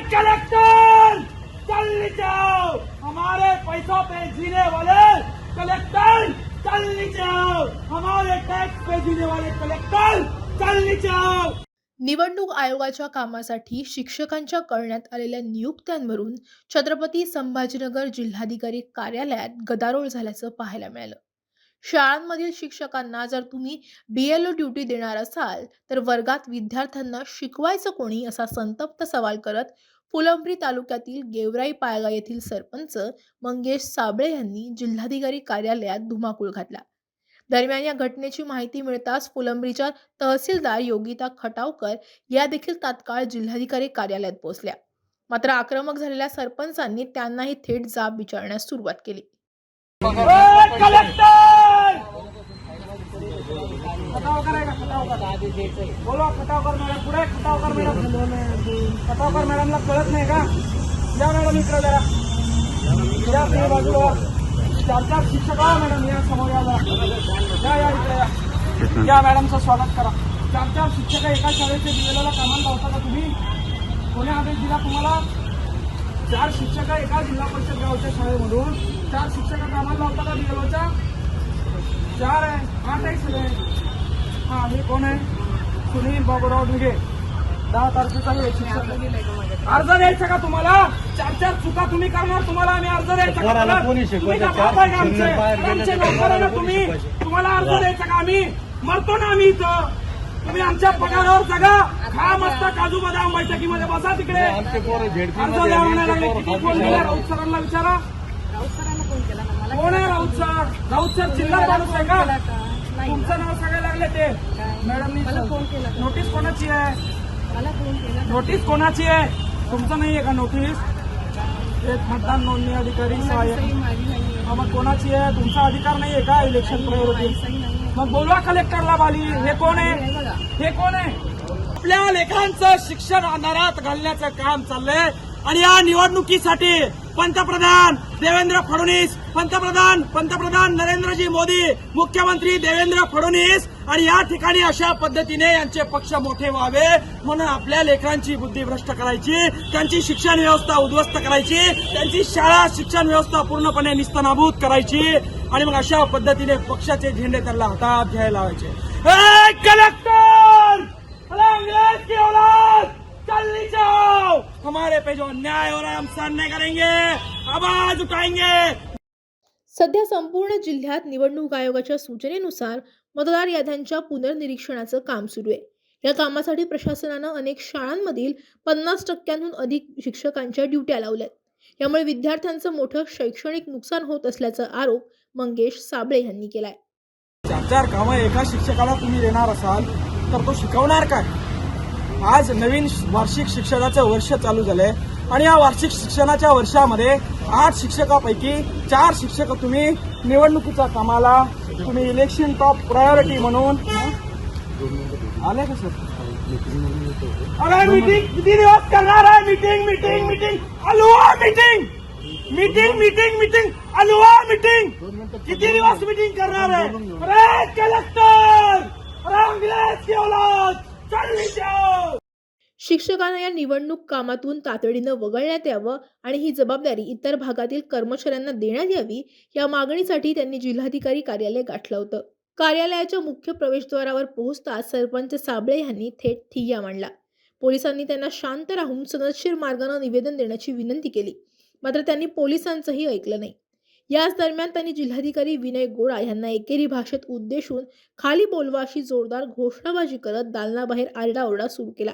Collector चल जाओ, हमारे पैसों पे जीने वाले कलेक्टर चल जाओ, हमारे टैक्स पे जीने वाले कलेक्टर चल जाओ। निवडणूक आयोगाच्या कामासाठी शिक्षकांच्या करण्यात आलेल्या नियुक्त्यांवरून छत्रपती संभाजीनगर जिल्हाधिकारी कार्यालयात गदारोळ झाल्याचं पाहायला मिळालं। शाळांमधील शिक्षकांना जर तुम्ही BLO ड्यूटी देणार असाल तर वर्गात विद्यार्थ्यांना शिकवायचं कोणी, असा संतप्त सवाल करत फुलंब्री तालुक्यातील गेवराई पायगा येथील सरपंच मंगेश साबळे यांनी जिल्हाधिकारी कार्यालयात धुमाकूळ घातला। दरम्यान या घटनेची माहिती मिळताच फुलंब्रीच्या तहसीलदार योगिता खटावकर या देखील तात्काळ जिल्हाधिकारी कार्यालयात पोहोचल्या। मात्र आक्रमक झालेल्या सरपंचांनी त्यांनाही थेट जाब विचारण्यास सुरुवात केली। कलेक्टर बोलो, खटावकर मॅडम पुढे, खटावकर मॅडम, खटावकर मॅडमला कळत नाही का? या मॅडम इकडे जरा, या तुम्ही बाजूला, चार शिक्षक मॅडम या समोर या इकडे या मॅडमचं स्वागत करा। चार शिक्षक एका शाळेचे दिलेला कामाला लावता का तुम्ही? कोणी आदेश दिला तुम्हाला? 4 शिक्षक एका जिल्हा परिषद गावच्या शाळेमधून 4 शिक्षक कामाला लावता का BLOच्या? 4 आहे, 8 आहे सगळे। हा, हे कोण आहे? सुनील बाबूराव ढुगे, 10 तारखेचा शिक्षक। अर्ज द्यायचा का तुम्हाला? 4 चुका तुम्ही करणार, तुम्हाला आम्ही अर्ज द्यायचा का? तुम्ही का बाप आहे का आमचे नोकर आहे ना तुम्ही? तुम्हाला अर्ज द्यायचा का? आम्ही मरतो ना आम्ही इथं, तुम्ही आमच्या पगारावर जगा, खा मस्त काजू बदाम, बैठकीमध्ये बसा तिकडे। अर्ज द्यावा नाही लागले, किती फोन केला? राऊत सरांना विचारा। कोण आहे राऊत सर? राऊत सर जिल्हा माणूस आहे का? तुमचं नाव सांगायला लागले ते मॅडमनी। नोटीस कोणाची आहे? नोटीस कोणाची आहे? तुमचं नाहीये का नोटीस? एक मतदान नोंदणी अधिकारी सहाय्यक, मग कोणाची आहे? तुमचा अधिकार नाहीये का इलेक्शन प्रायोरिटी? मग बोलवा कलेक्टरला बाली। हे कोण आहे? हे कोण आहे? आपल्या लेकरांचं शिक्षण अंधारात घालण्याचं काम चाललंय आणि या निवडणुकीसाठी पंतप्रधान देवेंद्र फडणवीस, पंतप्रधान नरेंद्रजी मोदी, मुख्यमंत्री देवेंद्र फडणवीस आणि या ठिकाणी अशा पद्धतीने यांचे पक्ष मोठे व्हावे म्हणून आपल्या लेकरांची बुद्धी भ्रष्ट करायची, त्यांची शिक्षण व्यवस्था उद्ध्वस्त करायची, त्यांची शाळा शिक्षण व्यवस्था पूर्णपणे निस्तनाभूत करायची आणि मग अशा पद्धतीने पक्षाचे झेंडे त्यांना हातात घ्यायला लावायचे। कलेक्टर अंग्रेज की औलाद चल जाओ, हमारे पे जो अन्याय हो रहा है हम सहन नहीं करेंगे, आवाज उठाएंगे। सध्या संपूर्ण जिल्ह्यात निवडणूक आयोगाच्या सूचनेनुसार मतदार याद्यांच्या पुनर्निरीक्षणाचं काम सुरू आहे। या कामासाठी प्रशासनानं अनेक शाळांमधील 50% अधिक शिक्षकांच्या ड्युट्या लावल्यात। यामुळे विद्यार्थ्यांचं मोठं शैक्षणिक नुकसान होत असल्याचा आरोप मंगेश साबळे यांनी केलाय। 4 कामं एका शिक्षकाला तुम्ही देणार असाल तर तो शिकवणार काय? आज नवीन वार्षिक शिक्षणाचं वर्ष चालू झालंय आणि या वार्षिक शिक्षणाच्या वर्षामध्ये 8 शिक्षकापैकी 4 शिक्षक तुम्ही निवडणुकीच्या कामाला तुम्ही इलेक्शन टॉप प्रायोरिटी म्हणून आले का सर? अरे मीटिंग किती दिवस करणार आहे? मीटिंग अलुआ मीटिंग अलुआ मीटिंग किती दिवस मीटिंग करणार आहे? अरे कलेक्टर, अरे अंग्रेज की औलाद चल जाओ। शिक्षकांना या निवडणूक कामातून तातडीनं वगळण्यात यावं आणि ही जबाबदारी इतर भागातील कर्मचाऱ्यांना देण्यात यावी, या मागणीसाठी त्यांनी जिल्हाधिकारी कार्यालय गाठलं होतं। कार्यालयाच्या मुख्य प्रवेशद्वारावर पोहोचताच सरपंच साबळे यांनी थेट ठिय्या मांडला। पोलिसांनी त्यांना शांत राहून सनदशीर मार्गाने निवेदन देण्याची विनंती केली, मात्र त्यांनी पोलिसांचंही ऐकलं नाही। याच दरम्यान त्यांनी जिल्हाधिकारी विनय गोळा यांना एकेरी भाषेत उद्देशून खाली बोलवा अशी जोरदार घोषणाबाजी करत दालनाबाहेर आरडाओरडा सुरू केला।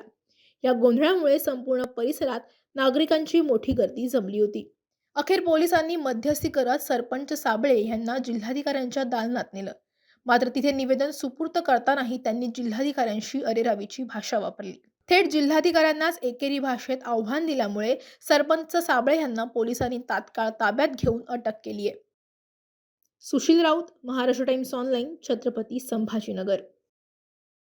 या गोंधळामुळे संपूर्ण परिसरात नागरिकांची मोठी गर्दी जमली होती। अखेर पोलिसांनी मध्यस्थी करत सरपंच साबळे यांना जिल्हाधिकाऱ्यांच्या दालनात नेलं, मात्र तिथे निवेदन सुपूर्द करतानाही त्यांनी जिल्हाधिकाऱ्यांशी अरेरावीची भाषा वापरली। थेट जिल्हाधिकाऱ्यांनाच एकेरी भाषेत आव्हान दिल्यामुळे सरपंच साबळे यांना पोलिसांनी तात्काळ ताब्यात घेऊन अटक केली आहे। Sushil Raut, Maharashtra times online, Chhatrapati Sambhajinagar.